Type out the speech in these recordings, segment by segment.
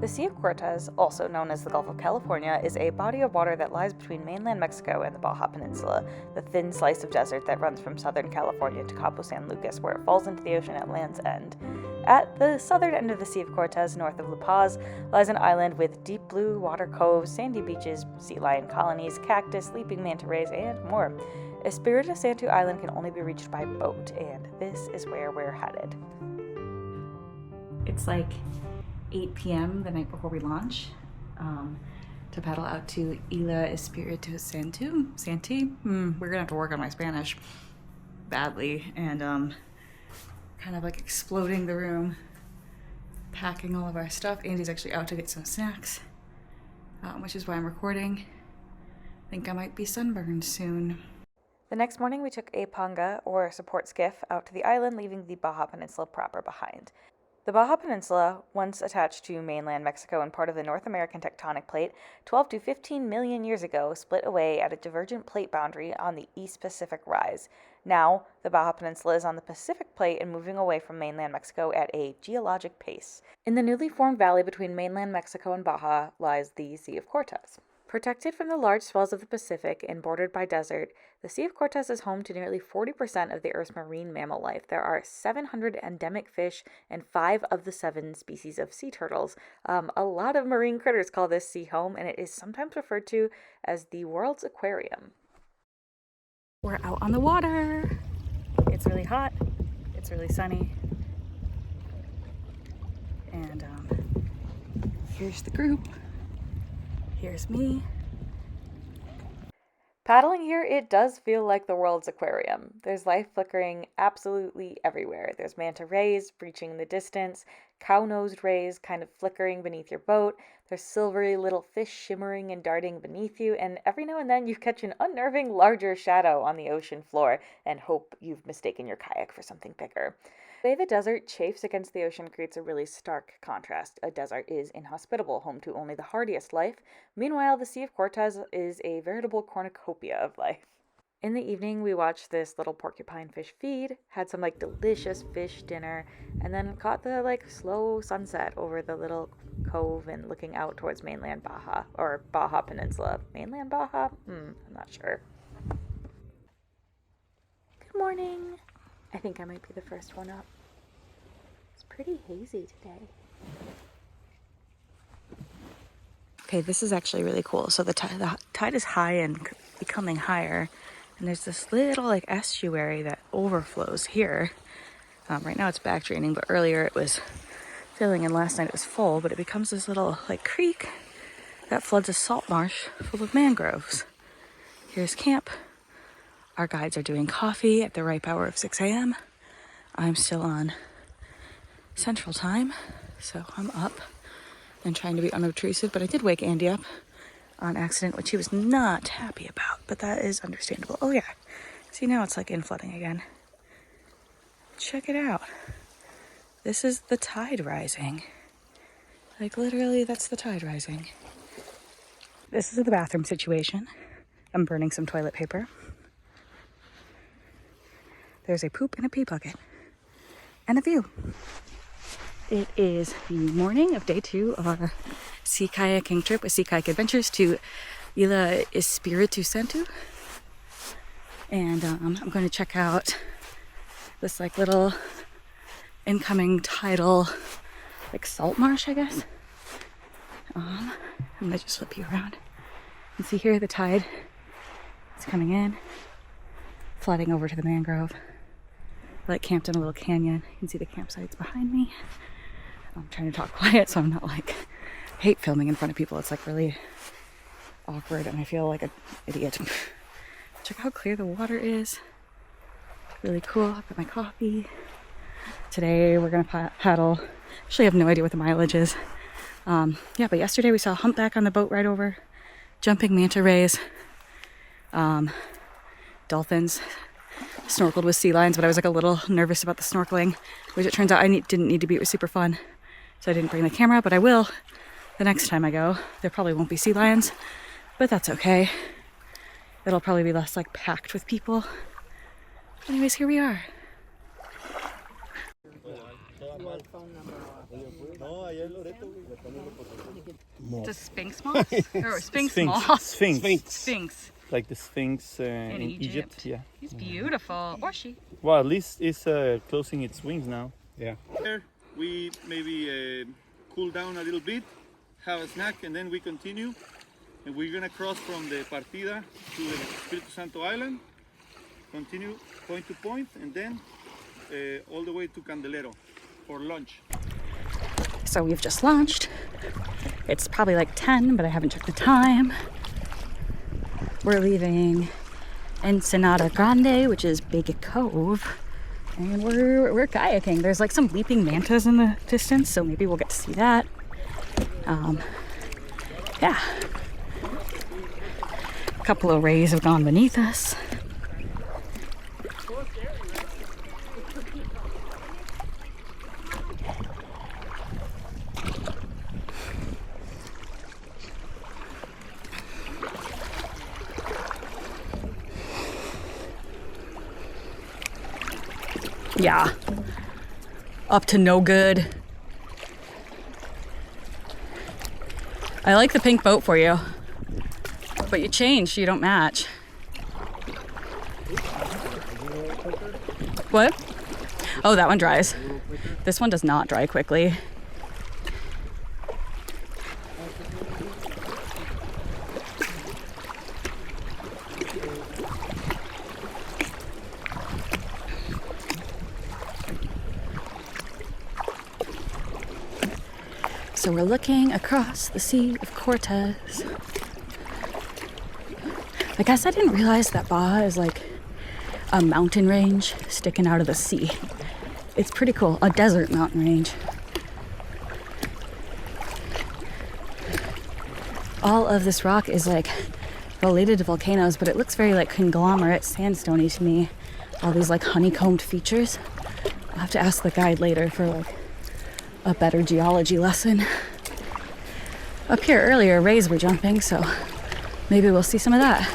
The Sea of Cortez, also known as the Gulf of California, is a body of water that lies between mainland Mexico and the Baja Peninsula, the thin slice of desert that runs from southern California to Cabo San Lucas, where it falls into the ocean at Land's End. At the southern end of the Sea of Cortez, north of La Paz, lies an island with deep blue water coves, sandy beaches, sea lion colonies, cactus, leaping manta rays, and more. Espiritu Santo Island can only be reached by boat, and this is where we're headed. It's like 8 p.m. the night before we launch to paddle out to Isla Espiritu Santo. We're gonna have to work on my Spanish badly, and kind of like exploding the room, packing all of our stuff. Andy's actually out to get some snacks, which is why I'm recording. I think I might be sunburned soon. The next morning we took a panga, or support skiff, out to the island, leaving the Baja Peninsula proper behind. The Baja Peninsula, once attached to mainland Mexico and part of the North American tectonic plate, 12 to 15 million years ago split away at a divergent plate boundary on the East Pacific Rise. Now, the Baja Peninsula is on the Pacific plate and moving away from mainland Mexico at a geologic pace. In the newly formed valley between mainland Mexico and Baja lies the Sea of Cortez. Protected from the large swells of the Pacific and bordered by desert, the Sea of Cortez is home to nearly 40% of the Earth's marine mammal life. There are 700 endemic fish and 5 of the 7 species of sea turtles. A lot of marine critters call this sea home, and it is sometimes referred to as the world's aquarium. We're out on the water. It's really hot. It's really sunny. And here's the group. Here's me. Paddling here, it does feel like the world's aquarium. There's life flickering absolutely everywhere. There's manta rays breaching the distance, cow-nosed rays kind of flickering beneath your boat. There's silvery little fish shimmering and darting beneath you, and every now and then you catch an unnerving larger shadow on the ocean floor and hope you've mistaken your kayak for something bigger. The way the desert chafes against the ocean creates a really stark contrast. A desert is inhospitable, home to only the hardiest life. Meanwhile, the Sea of Cortez is a veritable cornucopia of life. In the evening, we watched this little porcupine fish feed, had some delicious fish dinner, and then caught the slow sunset over the little cove and looking out towards mainland Baja, or Baja Peninsula. Mainland Baja? I'm not sure. Good morning. I think I might be the first one up. It's pretty hazy today. Okay, this is actually really cool. So the tide is high and becoming higher, and there's this little estuary that overflows here. Right now it's back draining, but earlier it was filling, and last night it was full. But it becomes this little creek that floods a salt marsh full of mangroves. Here's camp. Our guides are doing coffee at the ripe hour of 6 a.m. I'm still on Central Time, so I'm up and trying to be unobtrusive, but I did wake Andy up on accident, which he was not happy about, but that is understandable. Oh yeah, see, now it's in flooding again. Check it out. This is the tide rising. Literally, that's the tide rising. This is the bathroom situation. I'm burning some toilet paper. There's a poop and a pee bucket and a view. It is the morning of day 2 of our sea kayaking trip with Sea Kayak Adventures to Isla Espiritu Santo. And I'm going to check out this little incoming tidal salt marsh, I guess. I'm going to just flip you around. You see here the tide is coming in, flooding over to the mangrove. We're camped in a little canyon. You can see the campsites behind me. I'm trying to talk quiet so I'm not I hate filming in front of people. It's really awkward and I feel like an idiot. Check how clear the water is. Really cool. I've got my coffee. Today we're gonna paddle. Actually, I have no idea what the mileage is. But yesterday we saw a humpback on the boat right over, jumping manta rays, dolphins. Snorkeled with sea lions, but I was a little nervous about the snorkeling, which it turns out I didn't need to be. It was super fun, so I didn't bring the camera, but I will the next time I go. There probably won't be sea lions, but that's okay. It'll probably be less packed with people. Anyways, here we are. It's a sphinx moth? Or sphinx moth? Sphinx. Like the Sphinx in Egypt. Yeah. He's beautiful. Or she. Well, at least it's closing its wings now. Yeah. There we maybe cool down a little bit, have a snack, and then we continue. And we're gonna cross from the Partida to the Espiritu Santo Island, continue point to point, and then all the way to Candelero for lunch. So we've just launched. It's probably like 10, but I haven't checked the time. We're leaving Ensenada Grande, which is Big Cove, and we're kayaking. There's like some leaping mantas in the distance, so maybe we'll get to see that. Yeah. A couple of rays have gone beneath us. Yeah. Up to no good. I like the pink boat for you. But you changed, you don't match. What? Oh, that one dries. This one does not dry quickly. So we're looking across the Sea of Cortez. I guess I didn't realize that Baja is like a mountain range sticking out of the sea. It's pretty cool, a desert mountain range. All of this rock is like related to volcanoes, but it looks very like conglomerate sandstone-y to me. All these like honeycombed features. I'll have to ask the guide later for like a better geology lesson. Up here earlier, rays were jumping, so maybe we'll see some of that.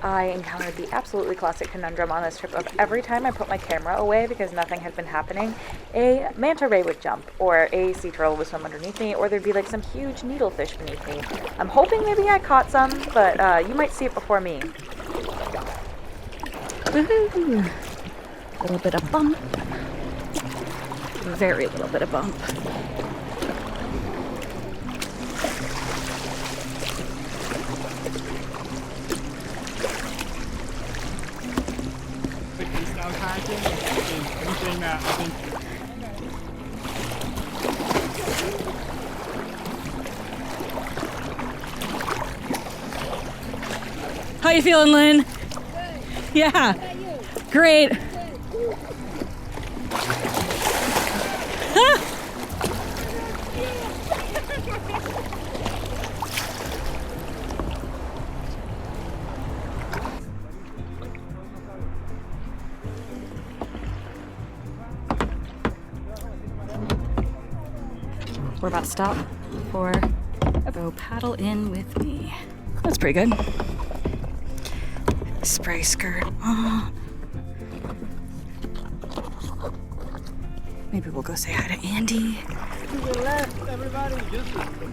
I encountered the absolutely classic conundrum on this trip of every time I put my camera away because nothing had been happening, a manta ray would jump, or a sea turtle would swim underneath me, or there'd be like some huge needlefish beneath me. I'm hoping maybe I caught some, but you might see it before me. Woohoo! A little bit of bump. Very little bit of bump. How you feeling, Lynn? Good. Yeah. How about you? Great. Good. We're about to stop for a go paddle in with me. That's pretty good. Spray skirt. Oh. Maybe we'll go say hi to Andy. To the left, everybody.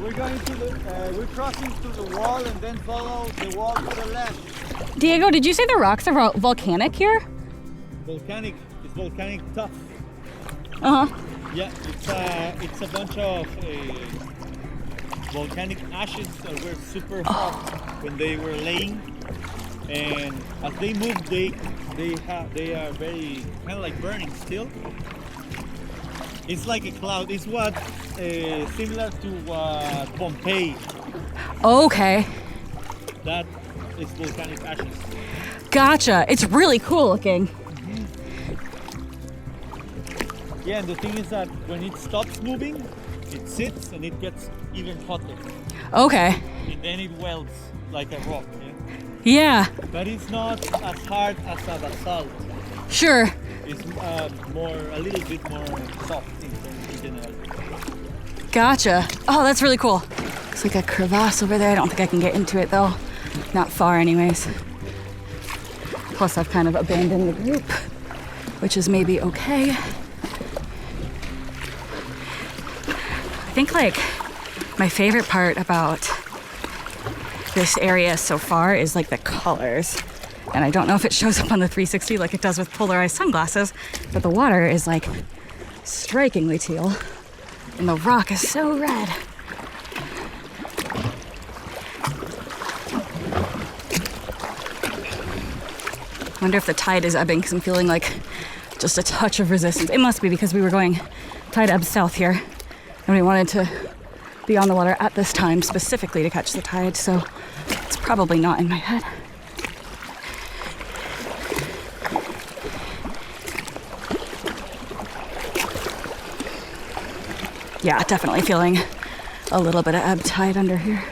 We're going to the. We're crossing to the wall and then follow the wall to the left. Diego, did you say the rocks are volcanic here? Volcanic. It's volcanic tuff. Uh huh. Yeah, it's a bunch of volcanic ashes that were super hot when they were laying, and as they move, they are very kind of like burning still. It's like a cloud. It's what similar to Pompeii. Okay. That is volcanic ashes. Gotcha. It's really cool looking. Yeah, and the thing is that when it stops moving, it sits and it gets even hotter. Okay. And then it welds like a rock. Yeah. But it's not as hard as a basalt. Sure. It's a little bit more soft in general. Gotcha. Oh, that's really cool. Looks like a crevasse over there. I don't think I can get into it though. Not far anyways. Plus I've kind of abandoned the group, which is maybe okay. I think like My favorite part about this area so far is like the colors. And I don't know if it shows up on the 360 like it does with polarized sunglasses, but the water is like strikingly teal and the rock is so red. Wonder if the tide is ebbing because I'm feeling like just a touch of resistance. It must be because we were going tide ebb south here and we wanted to be on the water at this time specifically to catch the tide, so it's probably not in my head. Yeah, definitely feeling a little bit of ebb tide under here.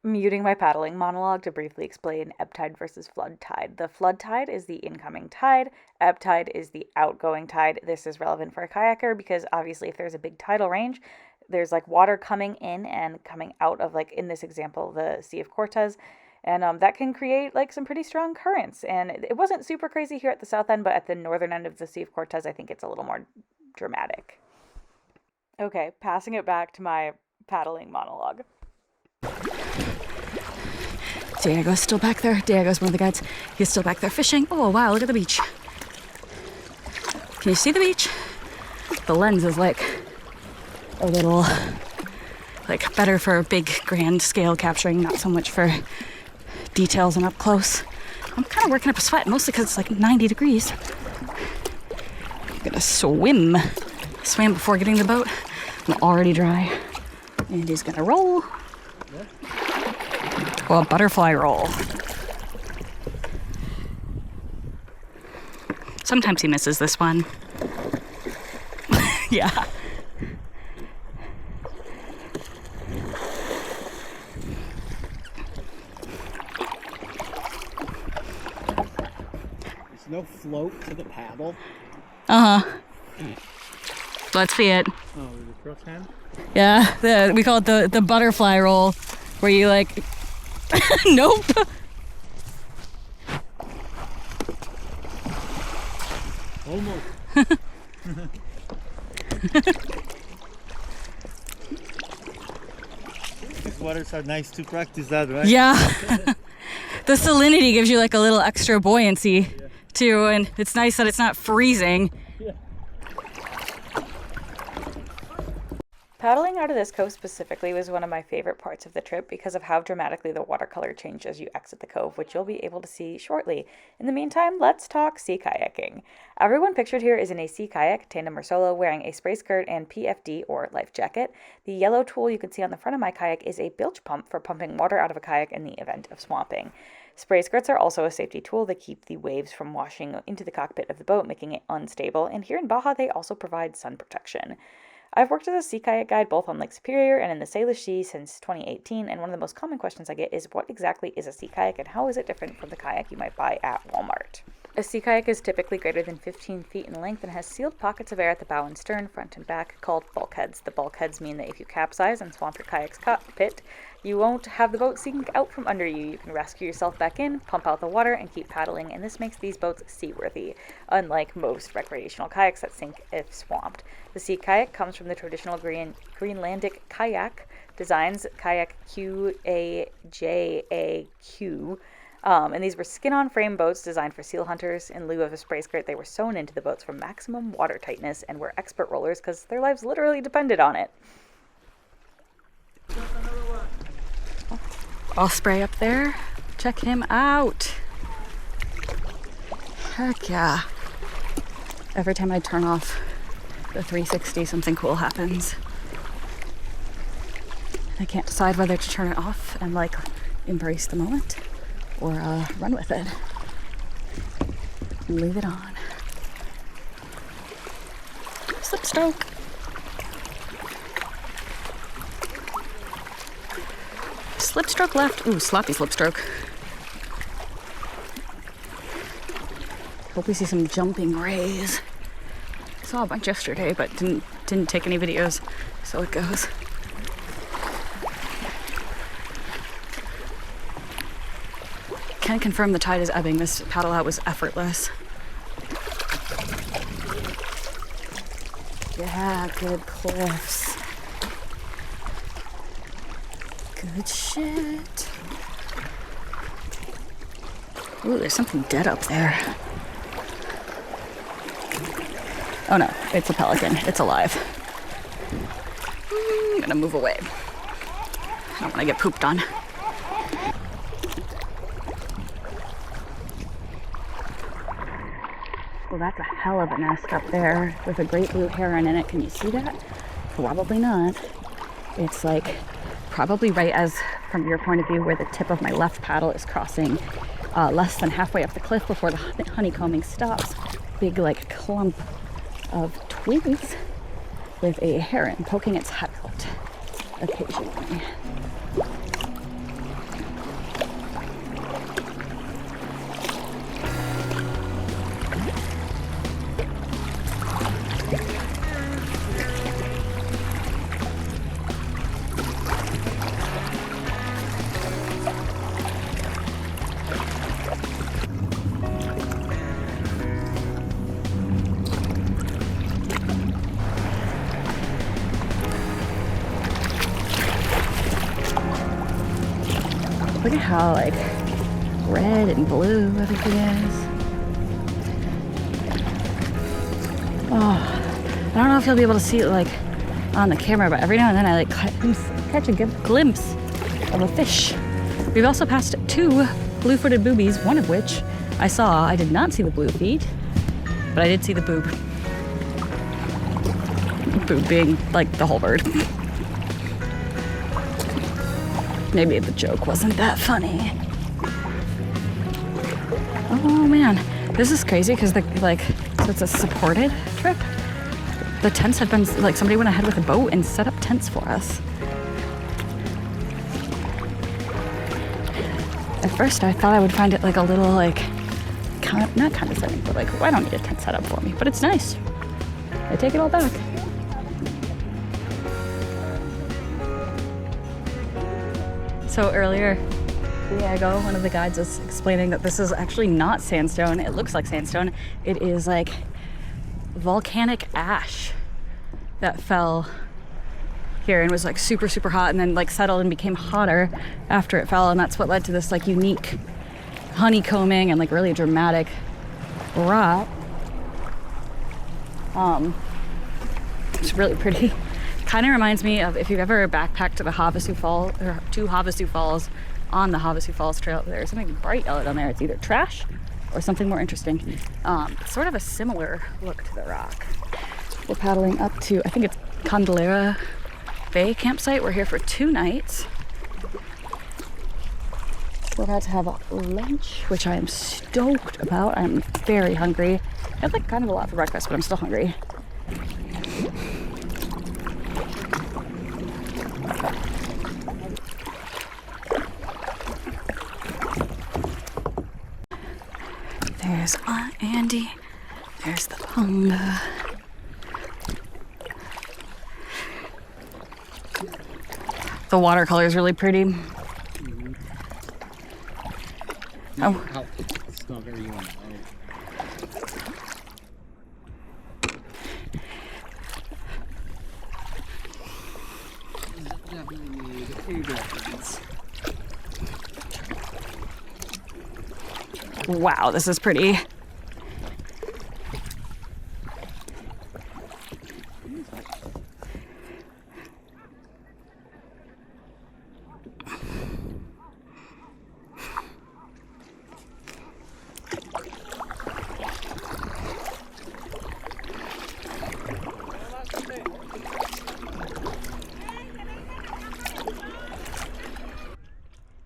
Muting my paddling monologue to briefly explain ebb tide versus flood tide. The flood tide is the incoming tide, ebb tide is the outgoing tide. This is relevant for a kayaker because obviously if there's a big tidal range, there's like water coming in and coming out of, like in this example, the Sea of Cortez. And that can create like some pretty strong currents. And it wasn't super crazy here at the south end, but at the northern end of the Sea of Cortez, I think it's a little more dramatic. Okay, passing it back to my paddling monologue. Diego's still back there. Diego's one of the guides. He's still back there fishing. Oh, wow, look at the beach. Can you see the beach? The lens is like a little, like better for big grand scale capturing, not so much for details and up close. I'm kind of working up a sweat, mostly because it's like 90 degrees. I'm gonna swim. Swam before getting the boat. I'm already dry. And he's gonna roll. Well, a butterfly roll. Sometimes he misses this one. Yeah. There's no float to the paddle. Uh-huh. Let's see it. Oh, with the cross hand? Yeah, we call it the butterfly roll, where you like, nope. Almost. These waters are nice to practice that, right? Yeah. The salinity gives you like a little extra buoyancy too, and it's nice that it's not freezing. Paddling out of this cove specifically was one of my favorite parts of the trip because of how dramatically the watercolor changed as you exit the cove, which you'll be able to see shortly. In the meantime, let's talk sea kayaking. Everyone pictured here is in a sea kayak, tandem or solo, wearing a spray skirt and PFD or life jacket. The yellow tool you can see on the front of my kayak is a bilge pump for pumping water out of a kayak in the event of swamping. Spray skirts are also a safety tool that keep the waves from washing into the cockpit of the boat, making it unstable, and here in Baja they also provide sun protection. I've worked as a sea kayak guide both on Lake Superior and in the Salish Sea since 2018, and one of the most common questions I get is what exactly is a sea kayak and how is it different from the kayak you might buy at Walmart? A sea kayak is typically greater than 15 feet in length and has sealed pockets of air at the bow and stern, front and back, called bulkheads. The bulkheads mean that if you capsize and swamp your kayak's cockpit, you won't have the boat sink out from under you. You can rescue yourself back in, pump out the water, and keep paddling, and this makes these boats seaworthy, unlike most recreational kayaks that sink if swamped. The sea kayak comes from the traditional Greenlandic kayak designs, Kayak QAJAQ, and these were skin-on frame boats designed for seal hunters. In lieu of a spray skirt, they were sewn into the boats for maximum water tightness and were expert rollers because their lives literally depended on it. Osprey up there. Check him out. Heck yeah. Every time I turn off the 360, something cool happens. I can't decide whether to turn it off and like embrace the moment or run with it. Leave it on. Slip stroke. Slip stroke left. Ooh, sloppy slip stroke. Hope we see some jumping rays. Saw a bunch yesterday, but didn't take any videos, so it goes. Can confirm the tide is ebbing. This paddle out was effortless. Yeah, good cliffs. Good shit. Ooh, there's something dead up there. Oh no, it's a pelican. It's alive. I'm gonna move away. I don't wanna get pooped on. Well, that's a hell of a nest up there with a great blue heron in it. Can you see that? Probably not. It's like probably right as from your point of view where the tip of my left paddle is crossing less than halfway up the cliff before the honeycombing stops. Big like clump of twigs with a heron poking its head out occasionally. Look at how like red and blue everything is. Oh, I don't know if you'll be able to see it like on the camera, but every now and then I like catch a glimpse of a fish. We've also passed 2 blue-footed boobies, one of which I saw. I did not see the blue feet, but I did see the boob. Boob being like the whole bird. Maybe the joke wasn't that funny. Oh man, this is crazy because so it's a supported trip. The tents had been, like somebody went ahead with a boat and set up tents for us. At first I thought I would find it like a little like, not condescending, but like, well, I don't need a tent set up for me, but it's nice. I take it all back. So earlier, Diego, one of the guides, was explaining that this is actually not sandstone. It looks like sandstone. It is like volcanic ash that fell here and was like super, super hot and then like settled and became hotter after it fell. And that's what led to this like unique honeycombing and like really dramatic rock. It's really pretty. Kind of reminds me of if you've ever backpacked to the Havasu Falls or to Havasu Falls on the Havasu Falls Trail. There's something bright yellow down there. It's either trash or something more interesting. Sort of a similar look to the rock. We're paddling up to, I think it's Candelaria Bay campsite. We're here for 2 nights. We're about to have lunch, which I am stoked about. I'm very hungry. I had like kind of a lot for breakfast, but I'm still hungry. There's Aunt Andy. There's the panga. The watercolor is really pretty. Mm-hmm. Oh. It's not very long. Definitely the favorite ones. Wow, this is pretty.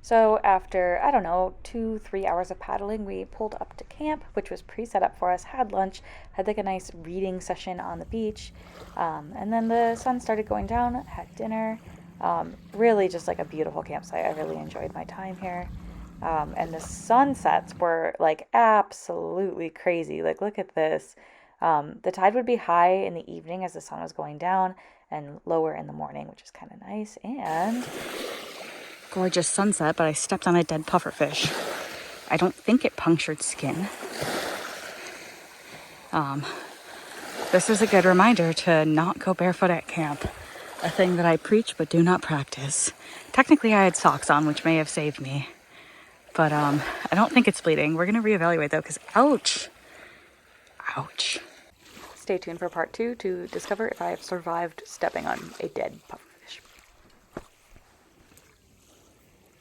So after, I don't know, 2-3 hours of paddling, we pulled up to camp, which was pre-set up for us, had lunch, had like a nice reading session on the beach, and then the sun started going down, had dinner. Really just like a beautiful campsite. I really enjoyed my time here. And the sunsets were like absolutely crazy. Like, look at this. The tide would be high in the evening as the sun was going down and lower in the morning, which is kind of nice. And Gorgeous sunset, but I stepped on a dead pufferfish. I don't think it punctured skin. This is a good reminder to not go barefoot at camp. a thing that I preach but do not practice. Technically, I had socks on, which may have saved me, but I don't think it's bleeding. We're gonna reevaluate though, because ouch, ouch. Stay tuned for part 2 to discover if I have survived stepping on a dead pufferfish.